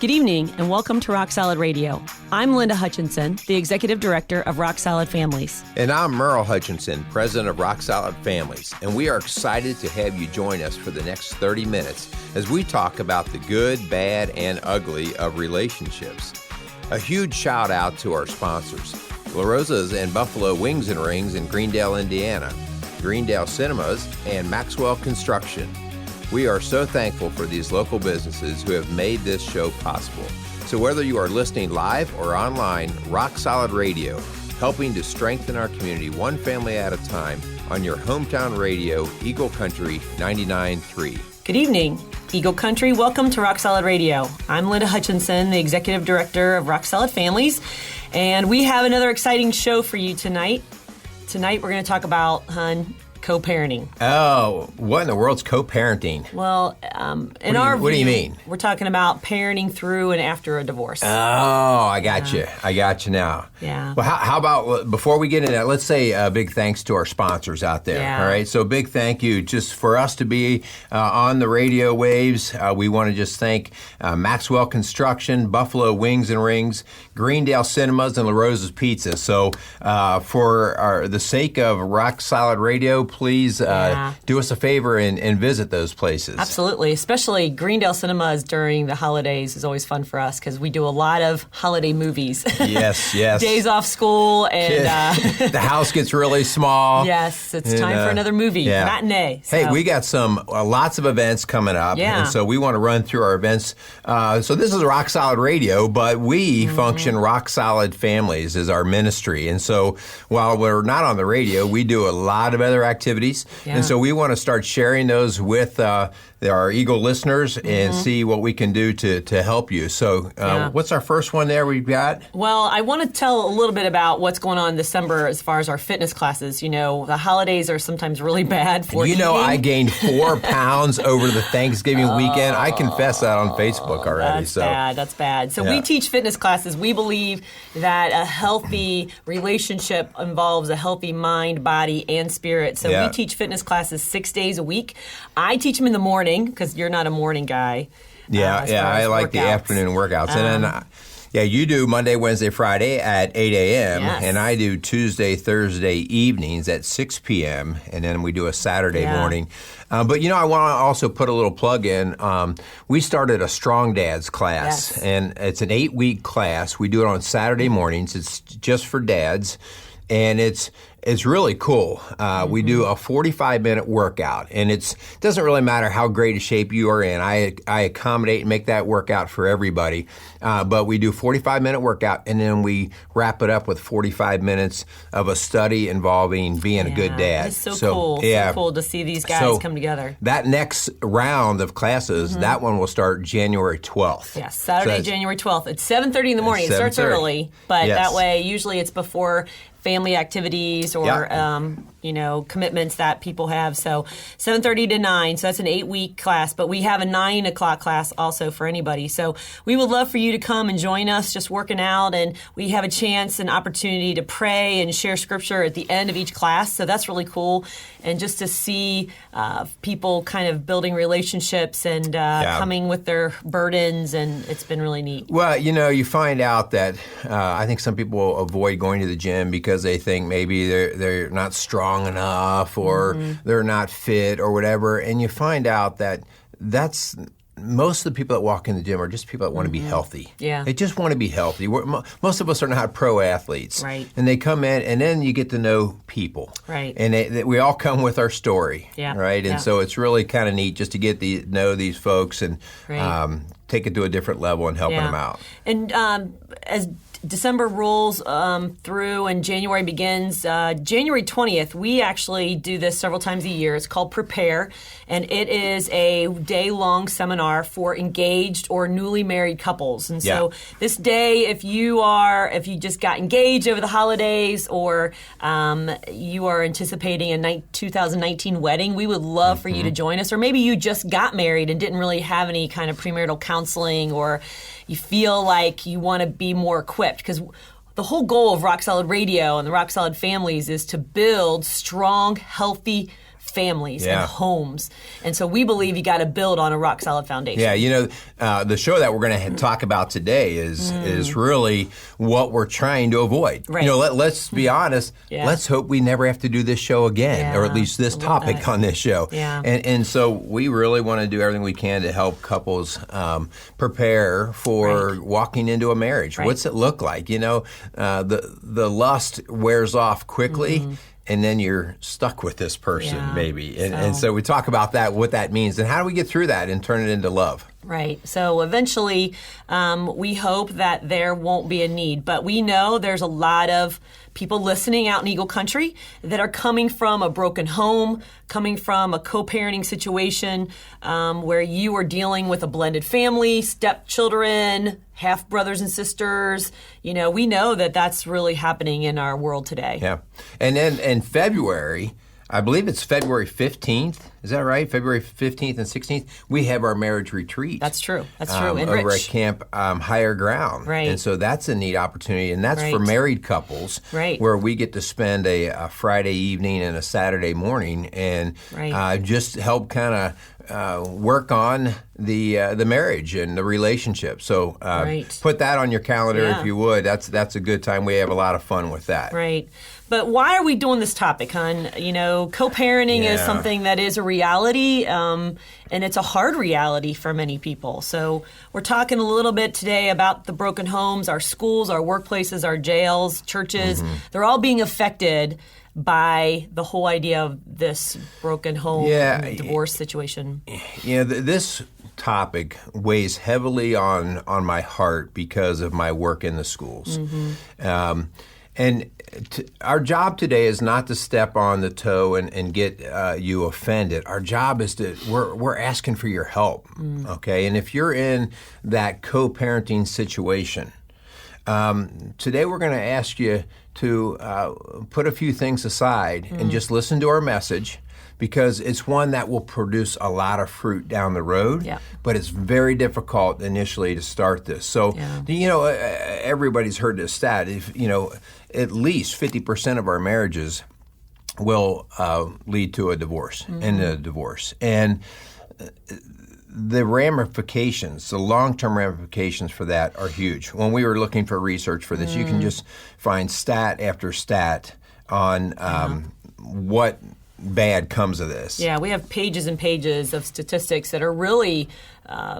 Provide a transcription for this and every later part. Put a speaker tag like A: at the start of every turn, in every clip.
A: Good evening and welcome to Rock Solid Radio. I'm Linda Hutchinson, the Executive Director of Rock Solid Families.
B: And I'm Merrill Hutchinson, President of Rock Solid Families. And we are excited to have you join us for the next 30 minutes as we talk about the good, bad, and ugly of relationships. A huge shout out to our sponsors, La Rosa's and Buffalo Wings and Rings in Greendale, Indiana, Greendale Cinemas, and Maxwell Construction. We are so thankful for these local businesses who have made this show possible. So whether you are listening live or online, Rock Solid Radio, helping to strengthen our community one family at a time on your hometown radio, Eagle Country 99.3.
A: Good evening, Eagle Country. Welcome to Rock Solid Radio. I'm Linda Hutchinson, the Executive Director of Rock Solid Families, and we have another exciting show for you tonight. Tonight we're going to talk about, co-parenting.
B: Oh, what in the world's co-parenting?
A: Well,
B: what do you mean?
A: We're talking about parenting through and after a divorce.
B: Oh, I got you. I got you now.
A: Yeah.
B: Well, how about, before we get into that, let's say a big thanks to our sponsors out there.
A: Yeah.
B: All right. So big thank you just for us to be on the radio waves. We want to just thank Maxwell Construction, Buffalo Wings and Rings, Greendale Cinemas, and La Rosa's Pizza. So for the sake of Rock Solid Radio, please do us a favor and visit those places.
A: Absolutely. Especially Greendale Cinemas during the holidays is always fun for us because we do a lot of holiday movies.
B: Yes, yes.
A: Days off school and...
B: the house gets really small.
A: Yes, it's time for another movie, matinee. So.
B: Hey, we got some lots of events coming up, and so we want to run through our events. So this is Rock Solid Radio, but we function Rock Solid Families as our ministry. And so while we're not on the radio, we do a lot of other activities. Yeah. And so we want to start sharing those with our Eagle listeners and see what we can do to help you. So what's our first one there we've got?
A: Well, I want to tell a little bit about what's going on in December as far as our fitness classes. You know, the holidays are sometimes really bad for eating.
B: I gained 4 pounds over the Thanksgiving weekend. I confess that on Facebook already.
A: That's bad. So we teach fitness classes. We believe that a healthy relationship involves a healthy mind, body, and spirit. So we teach fitness classes 6 days a week. I teach them in the morning because you're not a morning guy.
B: I like the afternoon workouts. And then, you do Monday, Wednesday, Friday at 8 a.m.
A: Yes.
B: And I do Tuesday, Thursday evenings at 6 p.m. And then we do a Saturday morning. But, I want to also put a little plug in. We started a Strong Dads class, and it's an 8-week class. We do it on Saturday mornings. It's just for dads, and it's really cool. We do a 45-minute workout, and it doesn't really matter how great a shape you are in. I accommodate and make that workout for everybody. But we do 45-minute workout, and then we wrap it up with 45 minutes of a study involving being a good dad.
A: It's so cool. So cool to see these guys come together.
B: That next round of classes, that one will start January 12th.
A: Yes, Saturday, January 12th. It's 7:30 in the morning. It starts early, but that way usually it's before family activities or commitments that people have. So 7:30 to 9. So that's an 8-week class. But we have a 9 o'clock class also for anybody. So we would love for you to come and join us just working out. And we have a chance and opportunity to pray and share scripture at the end of each class. So that's really cool. And just to see people kind of building relationships and coming with their burdens. And it's been really neat.
B: Well, you find out that I think some people avoid going to the gym because they think maybe they're not strong enough or they're not fit or whatever. And you find out that that's most of the people that walk in the gym are just people that want to be healthy.
A: Yeah.
B: They just want to be healthy. Most of us are not pro athletes.
A: Right.
B: And they come in, and then you get to know people.
A: Right.
B: And we all come with our story.
A: Yeah.
B: Right. And so it's really kind of neat just to get to know these folks and take it to a different level and helping them out.
A: And as December rolls through and January begins. January 20th, we actually do this several times a year. It's called Prepare, and it is a day-long seminar for engaged or newly married couples. And so this day, if you just got engaged over the holidays or you are anticipating a 2019 wedding, we would love for you to join us. Or maybe you just got married and didn't really have any kind of premarital counseling, or you feel like you want to be more equipped, because the whole goal of Rock Solid Radio and the Rock Solid Families is to build strong, healthy families and homes. And so we believe you got to build on a rock solid foundation.
B: Yeah, the show that we're going to talk about today is really what we're trying to avoid.
A: Right.
B: Let's be honest.
A: Yeah.
B: Let's hope we never have to do this show again, or at least this topic on this show.
A: Yeah.
B: And so we really want to do everything we can to help couples prepare for walking into a marriage.
A: Right.
B: What's it look like? The lust wears off quickly. And then you're stuck with this person, maybe. And so we talk about that, what that means, and how do we get through that and turn it into love?
A: Right. So eventually, we hope that there won't be a need. But we know there's a lot of people listening out in Eagle Country that are coming from a broken home, coming from a co-parenting situation where you are dealing with a blended family, stepchildren, half brothers and sisters. We know that that's really happening in our world today.
B: Yeah. And then in February, I believe it's February 15th. Is that right? February 15th and 16th, we have our marriage retreat.
A: That's true. That's true. And
B: over
A: Rich.
B: at Camp Higher Ground.
A: Right.
B: And so that's a neat opportunity. And that's for married couples,
A: right,
B: where we get to spend a Friday evening and a Saturday morning and just help kind of work on the marriage and the relationship. So put that on your calendar if you would. That's a good time. We have a lot of fun with that.
A: Right. But why are we doing this topic, hon? Co-parenting is something that is a reality, and it's a hard reality for many people. So we're talking a little bit today about the broken homes, our schools, our workplaces, our jails, churches. They're all being affected by the whole idea of this broken home and divorce situation.
B: This topic weighs heavily on my heart because of my work in the schools. And our job today is not to step on the toe and get you offended. Our job is we're asking for your help, okay? And if you're in that co-parenting situation, today we're going to ask you to put a few things aside and just listen to our message, because it's one that will produce a lot of fruit down the road, but it's very difficult initially to start this. So, everybody's heard this stat. If at least 50% of our marriages will lead to a divorce, and the ramifications, the long-term ramifications for that are huge. When we were looking for research for this, you can just find stat after stat on what bad comes of this.
A: Yeah, we have pages and pages of statistics that are really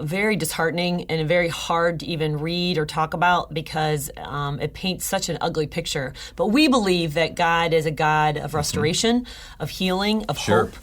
A: very disheartening and very hard to even read or talk about, because it paints such an ugly picture. But we believe that God is a God of restoration, of healing, of hope,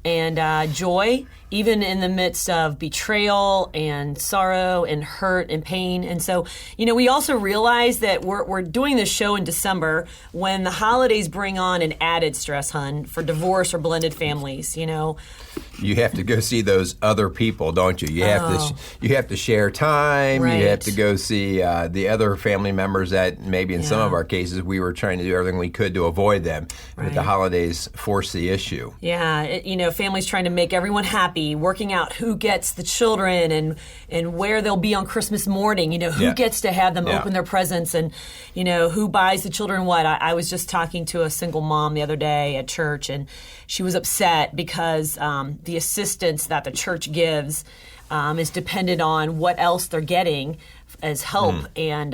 A: and joy, even in the midst of betrayal and sorrow and hurt and pain. And so, we also realize that we're doing this show in December when the holidays bring on an added stress, hon, for divorce or blended families.
B: You have to go see those other people, don't you? You have to share time.
A: Right.
B: You have to go see the other family members that maybe in some of our cases we were trying to do everything we could to avoid them. Right. But the holidays force the issue.
A: Yeah, families trying to make everyone happy, working out who gets the children and where they'll be on Christmas morning. Who gets to have them open their presents, and who buys the children what. I was just talking to a single mom the other day at church, and she was upset because the assistance that the church gives is dependent on what else they're getting as help. And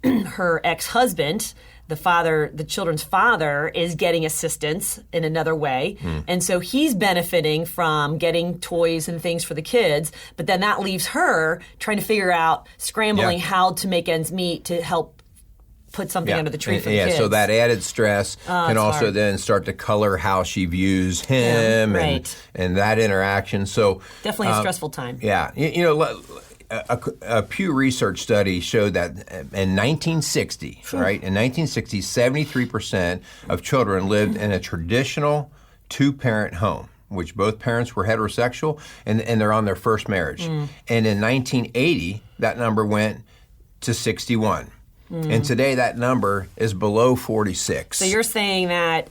A: her ex-husband, the children's father, is getting assistance in another way. And so he's benefiting from getting toys and things for the kids, but then that leaves her trying to figure out, scrambling how to make ends meet to help put something under the tree for the kids.
B: So that added stress can also then start to color how she views him and that interaction. So
A: definitely a stressful time.
B: Yeah. A Pew Research study showed that in 1960, right? In 1960, 73% of children lived in a traditional two-parent home, which both parents were heterosexual, and they're on their first marriage. And in 1980, that number went to 61. And today that number is below 46.
A: So you're saying that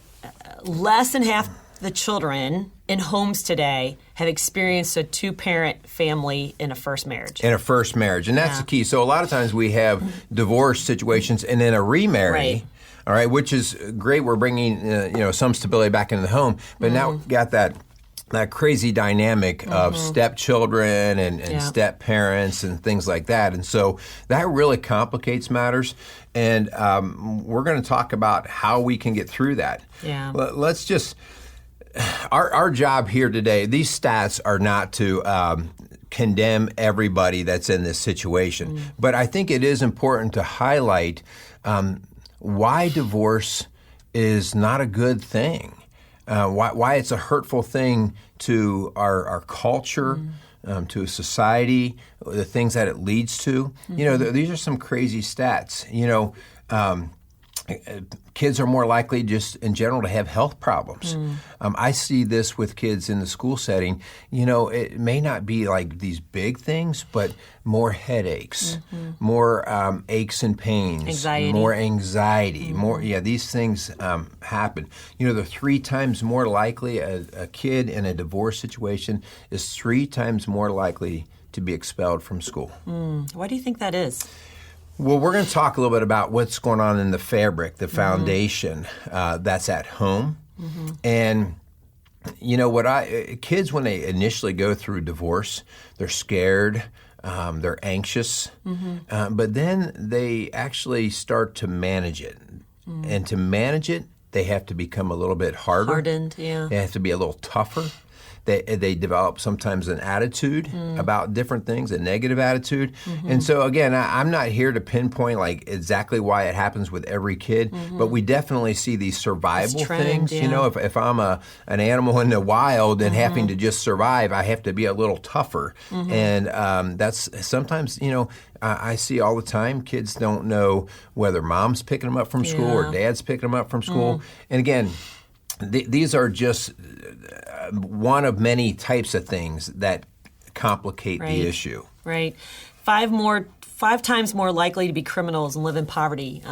A: less than half the children in homes today have experienced a two-parent family in a first marriage.
B: In a first marriage. And that's the key. So a lot of times we have divorce situations and then a remarry. All right, which is great. We're bringing some stability back into the home, but now we've got that crazy dynamic of stepchildren and step parents and things like that. And so that really complicates matters. And we're going to talk about how we can get through that.
A: Yeah.
B: Let's just, our job here today, these stats are not to condemn everybody that's in this situation. But I think it is important to highlight why divorce is not a good thing. Why it's a hurtful thing to our culture, to society, the things that it leads to. These are some crazy stats. Kids are more likely just in general to have health problems. I see this with kids in the school setting. It may not be like these big things, but more headaches, more aches and pains, more anxiety, these things happen. They're 3 times more likely, a kid in a divorce situation is 3 times more likely to be expelled from school.
A: Why do you think that is?
B: Well, we're going to talk a little bit about what's going on in the fabric, the foundation that's at home. And, kids, when they initially go through divorce, they're scared, they're anxious, but then they actually start to manage it. And to manage it, they have to become a little bit hardened. They have to be a little tougher. They develop sometimes an attitude about different things, a negative attitude. And so, again, I'm not here to pinpoint like exactly why it happens with every kid, but we definitely see these survival things. If I'm an animal in the wild and having to just survive, I have to be a little tougher. And that's sometimes, I see all the time, kids don't know whether mom's picking them up from school or dad's picking them up from school. And again, these are just one of many types of things that complicate the issue.
A: Right. 5 times more likely to be criminals and live in poverty.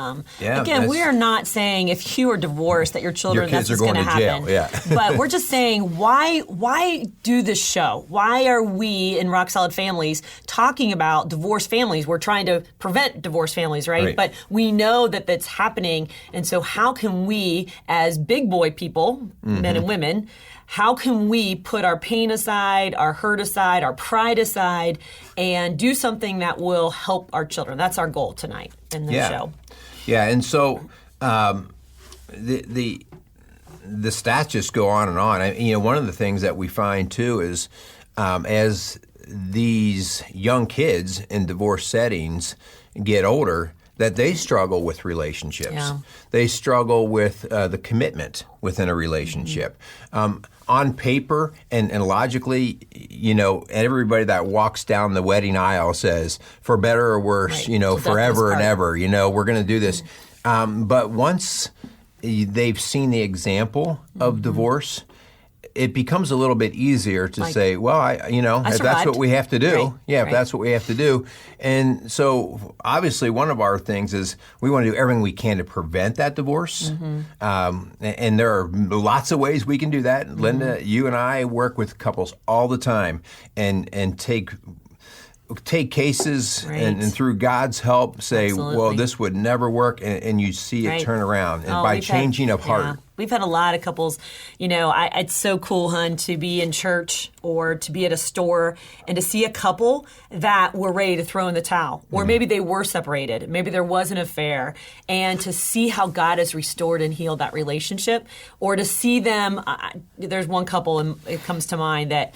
A: Again, we are not saying if you are divorced that your children, that's what's going to happen. But we're just saying, why do this show? Why are we in Rock Solid Families talking about divorced families? We're trying to prevent divorced families, right? But we know that that's happening. And so how can we, as big boy people, men and women, how can we put our pain aside, our hurt aside, our pride aside, and do something that will help our children? That's our goal tonight in the show.
B: Yeah, and so the stats just go on and on. One of the things that we find too is as these young kids in divorce settings get older, that they struggle with relationships. They struggle with the commitment within a relationship. On paper and logically, everybody that walks down the wedding aisle says, for better or worse, forever and ever, we're going to do this. But once they've seen the example of divorce, it becomes a little bit easier to say, well, if that's what we have to do. If that's what we have to do. And so obviously one of our things is we want to do everything we can to prevent that divorce. And there are lots of ways we can do that. Linda, you and I work with couples all the time and take cases and through God's help say, well, this would never work, and you see it turn around and by changing of heart.
A: We've had a lot of couples, it's so cool, hun, to be in church or to be at a store and to see a couple that were ready to throw in the towel. Or maybe they were separated. Maybe there was an affair. And to see how God has restored and healed that relationship. Or to see them, there's one couple, and it comes to mind, that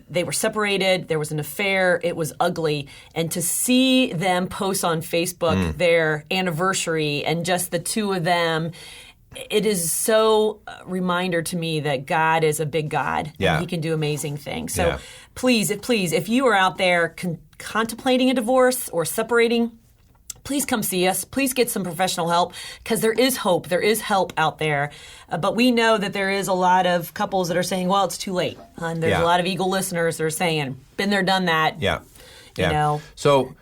A: they were separated, there was an affair, it was ugly. And to see them post on Facebook their anniversary and just the two of them, it is so a reminder to me that God is a big God and He can do amazing things. So please, if you are out there contemplating a divorce or separating, please come see us. Please get some professional help, because there is hope. There is help out there. But we know that there is a lot of couples that are saying, well, it's too late. And there's a lot of Eagle listeners that are saying, been there, done that.
B: So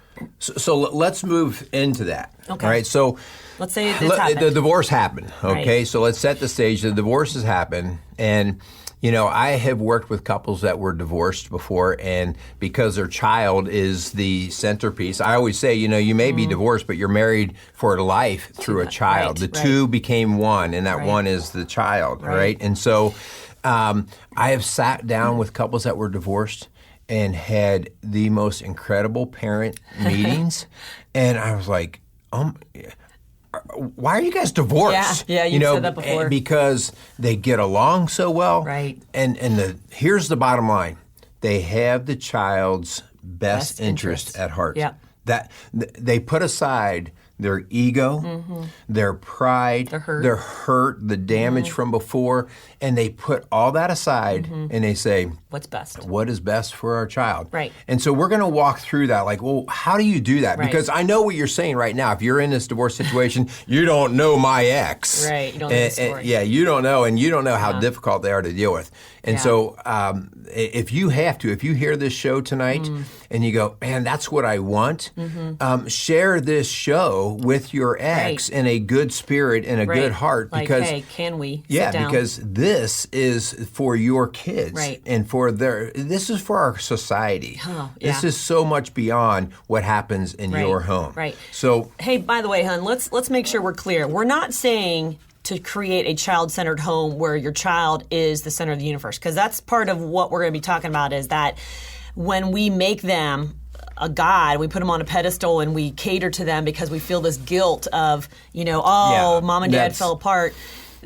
B: let's move into that.
A: Okay.
B: All right. So
A: let's say it's happened.
B: The divorce happened. Okay. So let's set the stage. The divorce has happened. And, I have worked with couples that were divorced before, and because their child is the centerpiece, I always say, you may be divorced, but you're married for life through a child. The two became one, and that one is the child, right? And so I have sat down with couples that were divorced and had the most incredible parent meetings, and I was like, why are you guys divorced?
A: Yeah, you've said that before.
B: Because they get along so well.
A: Right.
B: And here's the bottom line. They have the child's best interest at heart.
A: Yeah.
B: That they put aside their ego, their pride, their hurt, the damage from before, and they put all that aside and they say,
A: what's best?
B: What is best for our child?
A: Right.
B: And so we're going to walk through that like, well, how do you do that?
A: Right.
B: Because I know what you're saying right now. If you're in this divorce situation, you don't know my ex.
A: Right. You don't know the story.
B: Yeah, you don't know, and you don't know how difficult they are to deal with. And so if you hear this show tonight and you go, man, that's what I want, share this show with your ex in a good spirit and a good heart.
A: Like,
B: because,
A: hey, can we
B: sit
A: down?
B: Because this is for your kids.
A: Right.
B: And this is for our society.
A: Oh,
B: This is so much beyond what happens in your home.
A: Right.
B: So,
A: hey, by the way, hon, let's make sure we're clear. We're not saying to create a child-centered home where your child is the center of the universe, because that's part of what we're going to be talking about, is that when we make them a god, we put them on a pedestal and we cater to them because we feel this guilt of, mom and dad fell apart,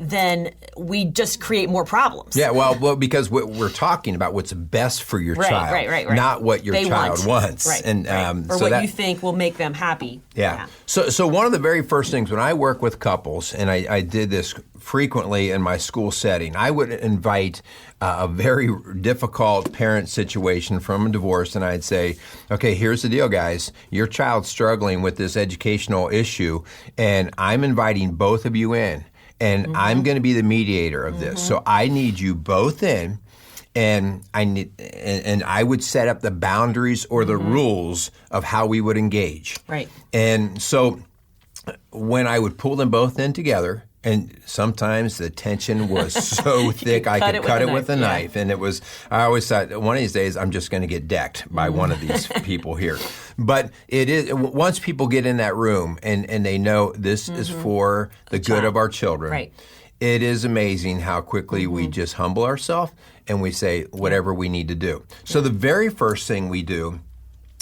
A: then we just create more problems.
B: Yeah, well, because we're talking about what's best for your child,
A: right.
B: not what your child wants.
A: Right,
B: and
A: or
B: so
A: what you think will make them happy.
B: Yeah. So one of the very first things when I work with couples, and I did this frequently in my school setting, I would invite a very difficult parent situation from a divorce, and I'd say, okay, here's the deal, guys. Your child's struggling with this educational issue, and I'm inviting both of you in. And I'm going to be the mediator of this. So I need you both in, and I would set up the boundaries or the rules of how we would engage.
A: Right.
B: And so when I would pull them both in together, and sometimes the tension was so thick I could cut it with a knife. And it was, I always thought, one of these days I'm just going to get decked by one of these people here. But it is, once people get in that room and they know this is for the good of our children, it is amazing how quickly we just humble ourselves and we say whatever we need to do. So the very first thing we do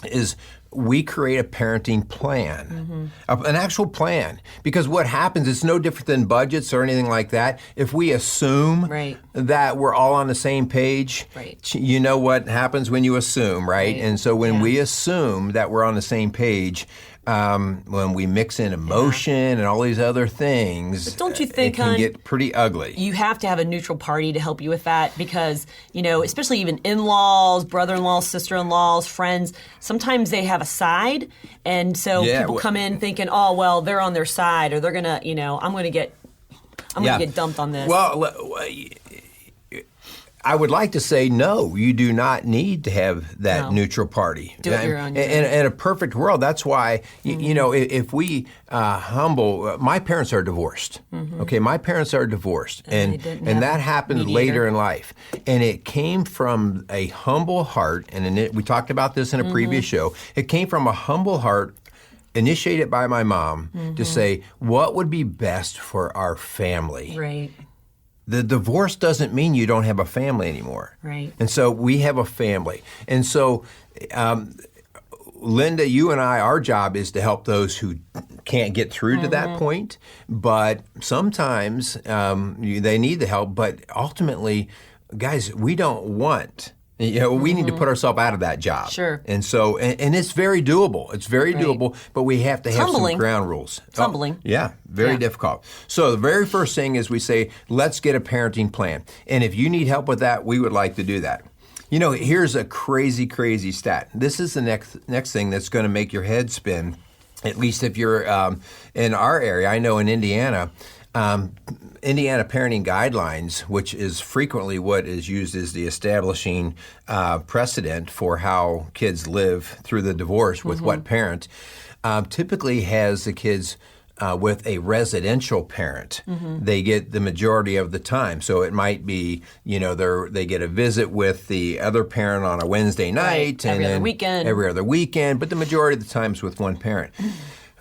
B: is we create a parenting plan, an actual plan. Because what happens, it's no different than budgets or anything like that. If we assume that we're all on the same page, you know what happens when you assume, right? And so when we assume that we're on the same page, when we mix in emotion and all these other things,
A: but don't you think,
B: it can get pretty ugly.
A: You have to have a neutral party to help you with that, because, especially even in-laws, brother-in-laws, sister-in-laws, friends, sometimes they have a side, and so people come in thinking, oh, well, they're on their side, or they're going to, I'm going to get dumped on this.
B: Well, I would like to say, no, you do not need to have that neutral party.
A: Do it your own.
B: In a perfect world, that's why, if we humble, my parents are divorced. Okay, my parents are divorced. And that happened later in life. And it came from a humble heart, and we talked about this in a previous show. It came from a humble heart initiated by my mom to say, what would be best for our family?
A: Right.
B: The divorce doesn't mean you don't have a family anymore.
A: Right.
B: And so we have a family. And so, Linda, you and I, our job is to help those who can't get through to that point. But sometimes they need the help. But ultimately, guys, we don't want... we need to put ourselves out of that job.
A: Sure.
B: And so, and it's very doable. It's very doable, but we have to have some ground rules.
A: It's humbling.
B: Yeah, very difficult. So the very first thing is we say, let's get a parenting plan. And if you need help with that, we would like to do that. Here's a crazy, crazy stat. This is the next thing that's going to make your head spin, at least if you're in our area. I know in Indiana, Indiana Parenting Guidelines, which is frequently what is used as the establishing precedent for how kids live through the divorce with what parent, typically has the kids with a residential parent, they get the majority of the time. So it might be, they get a visit with the other parent on a Wednesday night.
A: Right.
B: And every other weekend. But the majority of the times with one parent.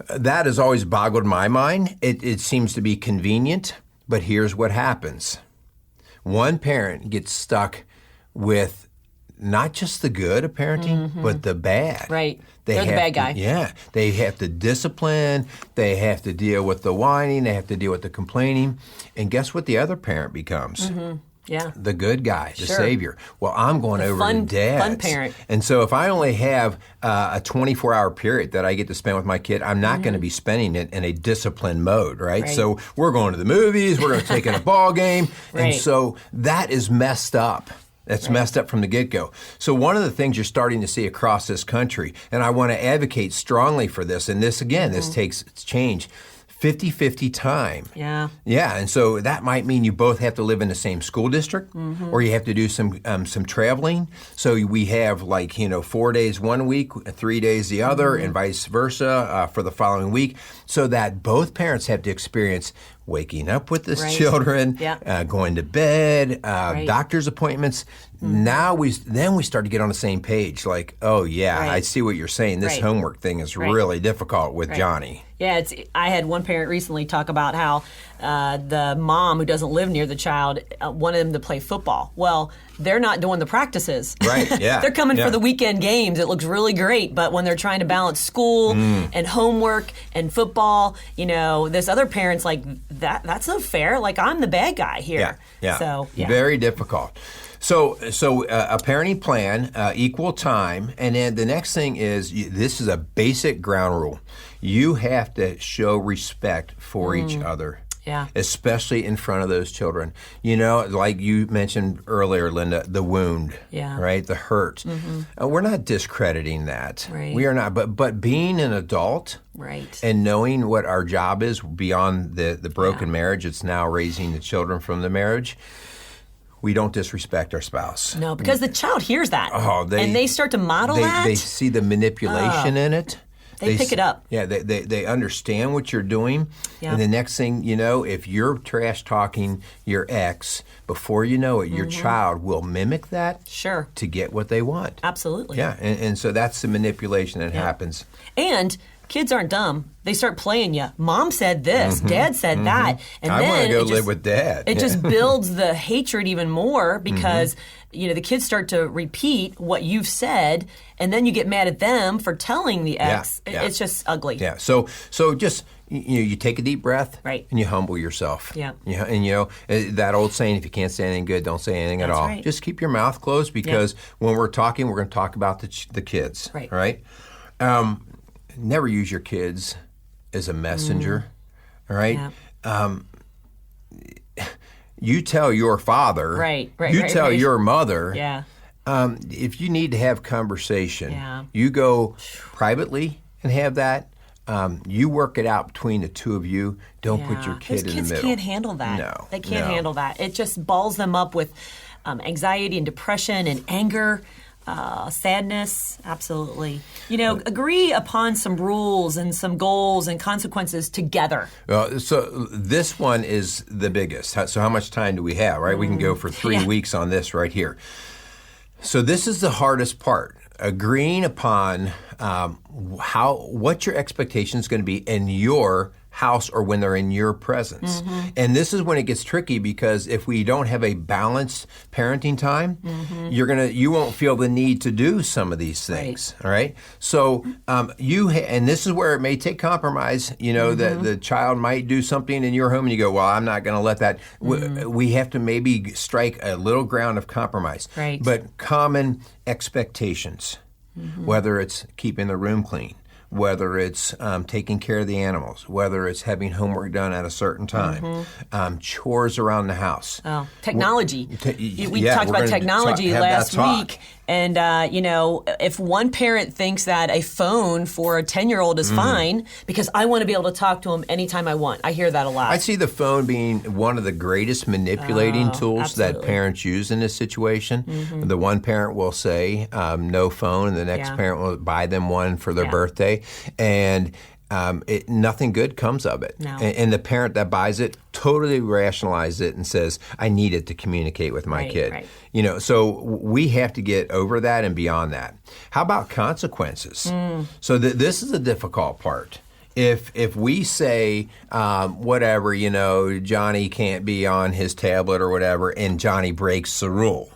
B: That has always boggled my mind. It seems to be convenient, but here's what happens. One parent gets stuck with not just the good of parenting, but the bad.
A: Right. They're the bad guy.
B: Yeah. They have to discipline. They have to deal with the whining. They have to deal with the complaining. And guess what the other parent becomes?
A: Yeah.
B: The good guy, the savior. Well, I'm going over to Dad's.
A: Fun parent.
B: And so if I only have a 24-hour period that I get to spend with my kid, I'm not going to be spending it in a disciplined mode, right? So we're going to the movies, we're going to take in a ball game. And so that is messed up. That's messed up from the get-go. So one of the things you're starting to see across this country, and I want to advocate strongly for this, and this, again, this takes change, 50-50 time.
A: Yeah.
B: Yeah, and so that might mean you both have to live in the same school district, or you have to do some traveling. So we have 4 days one week, 3 days the other, and vice versa for the following week, so that both parents have to experience waking up with the children, going to bed, doctor's appointments. Now we start to get on the same page. I see what you're saying. This homework thing is really difficult with Johnny.
A: Yeah, I had one parent recently talk about how the mom who doesn't live near the child wanted them to play football. Well, they're not doing the practices.
B: Right, yeah.
A: They're coming for the weekend games. It looks really great, but when they're trying to balance school and homework and football, this other parent's like, that's not fair. I'm the bad guy here.
B: Yeah.
A: So,
B: very difficult. So a parenting plan, equal time, and then the next thing is, this is a basic ground rule. You have to show respect for each other.
A: Yeah.
B: Especially in front of those children. Like you mentioned earlier, Linda, the wound, right? The hurt. We're not discrediting that.
A: Right.
B: We are not. But being an adult and knowing what our job is beyond the broken marriage, it's now raising the children from the marriage, we don't disrespect our spouse.
A: No, because the child hears that. And they start to model that.
B: They see the manipulation in it.
A: They pick it up.
B: Yeah, they understand what you're doing. Yeah. And the next thing you know, if you're trash talking your ex, before you know it, your child will mimic that to get what they want.
A: Absolutely.
B: Yeah, and so that's the manipulation that happens.
A: And kids aren't dumb. They start playing you. Mom said this. Dad said that. And
B: I want to go live with Dad.
A: It just builds the hatred even more because the kids start to repeat what you've said, and then you get mad at them for telling the ex. It's just ugly.
B: Yeah. So just you take a deep breath, and you humble yourself.
A: Yeah.
B: And that old saying, if you can't say anything good, don't say anything at all.
A: Right.
B: Just keep your mouth closed, because when we're talking, we're going to talk about the kids. Right. Never use your kids as a messenger. All right. Yeah. You tell your father. You tell your mother.
A: Yeah.
B: If you need to have conversation, you go privately and have that. You work it out between the two of you. Don't put your kid in the middle.
A: Kids can't handle that.
B: No.
A: They can't handle that. It just balls them up with anxiety and depression and anger. Sadness, absolutely. Agree upon some rules and some goals and consequences together.
B: So this one is the biggest. So how much time do we have, right? We can go for 3 weeks on this right here. So this is the hardest part. Agreeing upon what your expectation is going to be in your house or when they're in your presence. And this is when it gets tricky, because if we don't have a balanced parenting time, you won't feel the need to do some of these things. All right. So and this is where it may take compromise. That the child might do something in your home and you go, well, I'm not going to let that. We have to maybe strike a little ground of compromise.
A: Right.
B: But common expectations, whether it's keeping the room clean, whether it's taking care of the animals, whether it's having homework done at a certain time, chores around the house.
A: Oh, technology. We talked about technology last week. And, if one parent thinks that a phone for a 10-year-old is fine because I want to be able to talk to him anytime I want. I hear that a lot.
B: I see the phone being one of the greatest manipulating tools that parents use in this situation. The one parent will say, no phone, and the next parent will buy them one for their birthday. And nothing good comes of it.
A: No.
B: And the parent that buys it totally rationalizes it and says, I need it to communicate with my kid.
A: Right.
B: So we have to get over that and beyond that. How about consequences? So this is a difficult part. If we say, whatever, Johnny can't be on his tablet or whatever, and Johnny breaks the rule,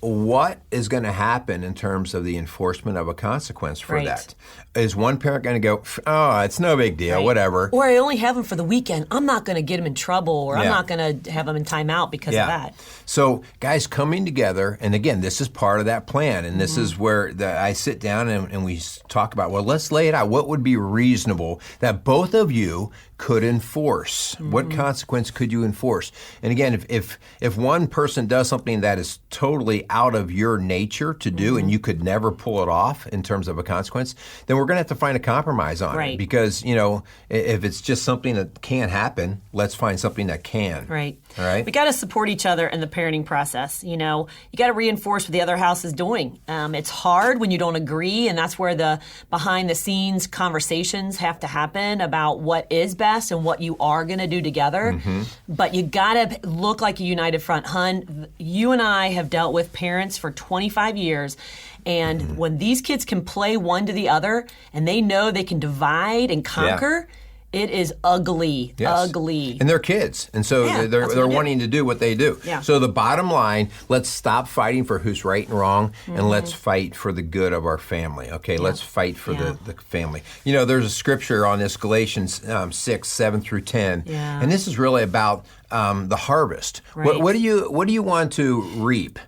B: what is going to happen in terms of the enforcement of a consequence for that? Is one parent going to go, oh, it's no big deal, whatever.
A: Or I only have him for the weekend. I'm not going to get him in trouble, or I'm not going to have him in timeout because of that.
B: So guys coming together, and again, this is part of that plan, and this is where I sit down and we talk about, well, let's lay it out. What would be reasonable that both of you could enforce? What consequence could you enforce? And again, if one person does something that is totally out of your nature to do and you could never pull it off in terms of a consequence, then we're going to have to find a compromise on it. Because, if it's just something that can't happen, let's find something that can.
A: Right.
B: All right.
A: We got to support each other in the parenting process. You got to reinforce what the other house is doing. It's hard when you don't agree, and that's where the behind the scenes conversations have to happen about what is best and what you are going to do together. But you got to look like a united front. Hun, you and I have dealt with parents for 25 years. And when these kids can play one to the other and they know they can divide and conquer, it is ugly, ugly.
B: And they're kids. And so they're wanting to do what they do. So the bottom line, let's stop fighting for who's right and wrong, and let's fight for the good of our family. Okay, let's fight for the family. There's a scripture on this, Galatians 6, 7 through 10. And this is really about the harvest. What do you want to reap?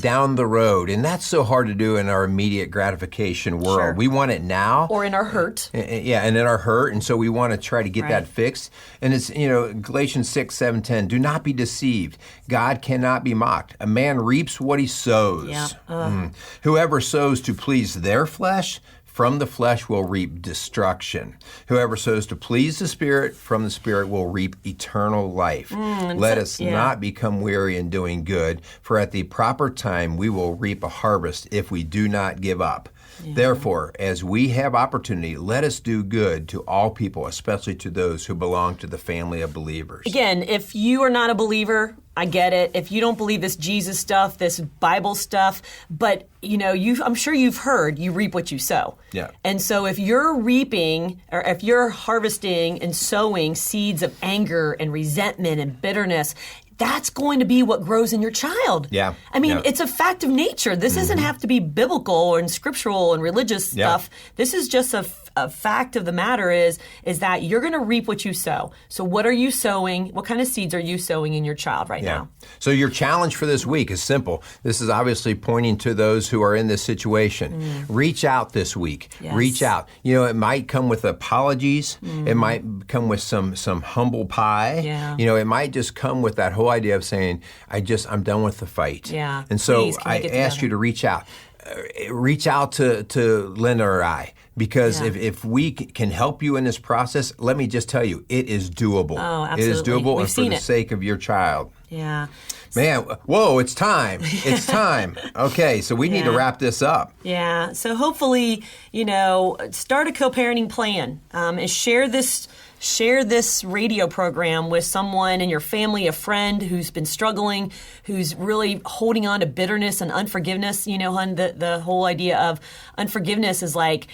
B: Down the road. And that's so hard to do in our immediate gratification world. We want it now.
A: Or in our hurt.
B: And in our hurt. And so we want to try to get that fixed. And it's, Galatians 6, 7, 10, do not be deceived. God cannot be mocked. A man reaps what he sows. Whoever sows to please their flesh, from the flesh will reap destruction. Whoever sows to please the Spirit, from the Spirit will reap eternal life. Let us not become weary in doing good, for at the proper time we will reap a harvest if we do not give up. Therefore, as we have opportunity, let us do good to all people, especially to those who belong to the family of believers.
A: Again, if you are not a believer, I get it. If you don't believe this Jesus stuff, this Bible stuff, but I'm sure you've heard you reap what you sow. And so if you're reaping, or if you're harvesting and sowing seeds of anger and resentment and bitterness, that's going to be what grows in your child. I mean, it's a fact of nature. This doesn't have to be biblical and scriptural and religious stuff. This is just a fact of the matter is that you're going to reap what you sow. So what are you sowing? What kind of seeds are you sowing in your child right now?
B: So your challenge for this week is simple. This is obviously pointing to those who are in this situation. Reach out this week. Reach out. It might come with apologies. It might come with some humble pie. It might just come with that whole idea of saying, I'm done with the fight. And so
A: please,
B: I ask you to reach out. Reach out to Linda or I. Because if we can help you in this process, let me just tell you, it is doable.
A: Oh, absolutely.
B: It is doable,
A: We've
B: and for the sake of your child.
A: Man,
B: it's time. It's time. Okay, so we need to wrap this up.
A: So hopefully, start a co-parenting plan and share this radio program with someone in your family, a friend who's been struggling, who's really holding on to bitterness and unforgiveness. Hun, the whole idea of unforgiveness is like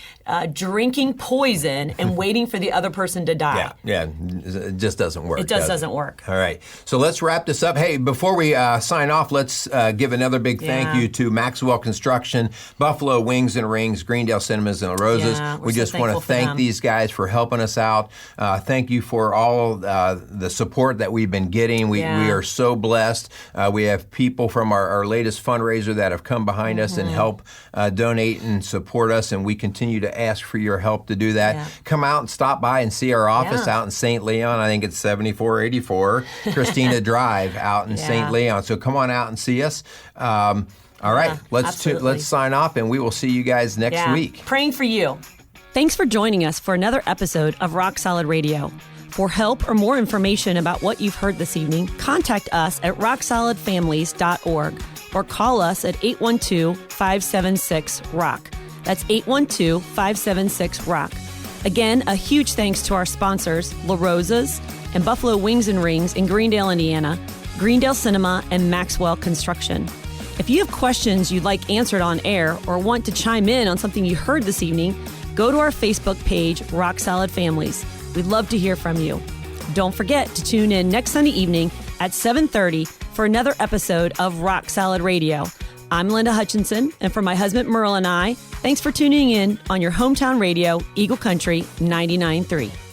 A: drinking poison and waiting for the other person to die.
B: It just doesn't work.
A: It doesn't work.
B: All right, so let's wrap this up. Hey, before we sign off, let's give another big thank you to Maxwell Construction, Buffalo Wings and Rings, Greendale Cinemas and Roses. We just want to thank these guys for helping us out. Thank you for all the support that we've been getting. We are so blessed. We have people from our latest fundraiser that have come behind us and help donate and support us, and we continue to ask for your help to do that. Come out and stop by and see our office out in St. Leon. I think it's 7484 Christina Drive out in St. Leon. So come on out and see us. All right, let's sign off, and we will see you guys next week.
A: Praying for you. Thanks for joining us for another episode of Rock Solid Radio. For help or more information about what you've heard this evening, contact us at rocksolidfamilies.org or call us at 812-576-ROCK. That's 812-576-ROCK. Again, a huge thanks to our sponsors, La Rosa's and Buffalo Wings and Rings in Greendale, Indiana, Greendale Cinema, and Maxwell Construction. If you have questions you'd like answered on air or want to chime in on something you heard this evening, go to our Facebook page, Rock Solid Families. We'd love to hear from you. Don't forget to tune in next Sunday evening at 7:30 for another episode of Rock Solid Radio. I'm Linda Hutchinson, and for my husband Merrill and I, thanks for tuning in on your hometown radio, Eagle Country 99.3.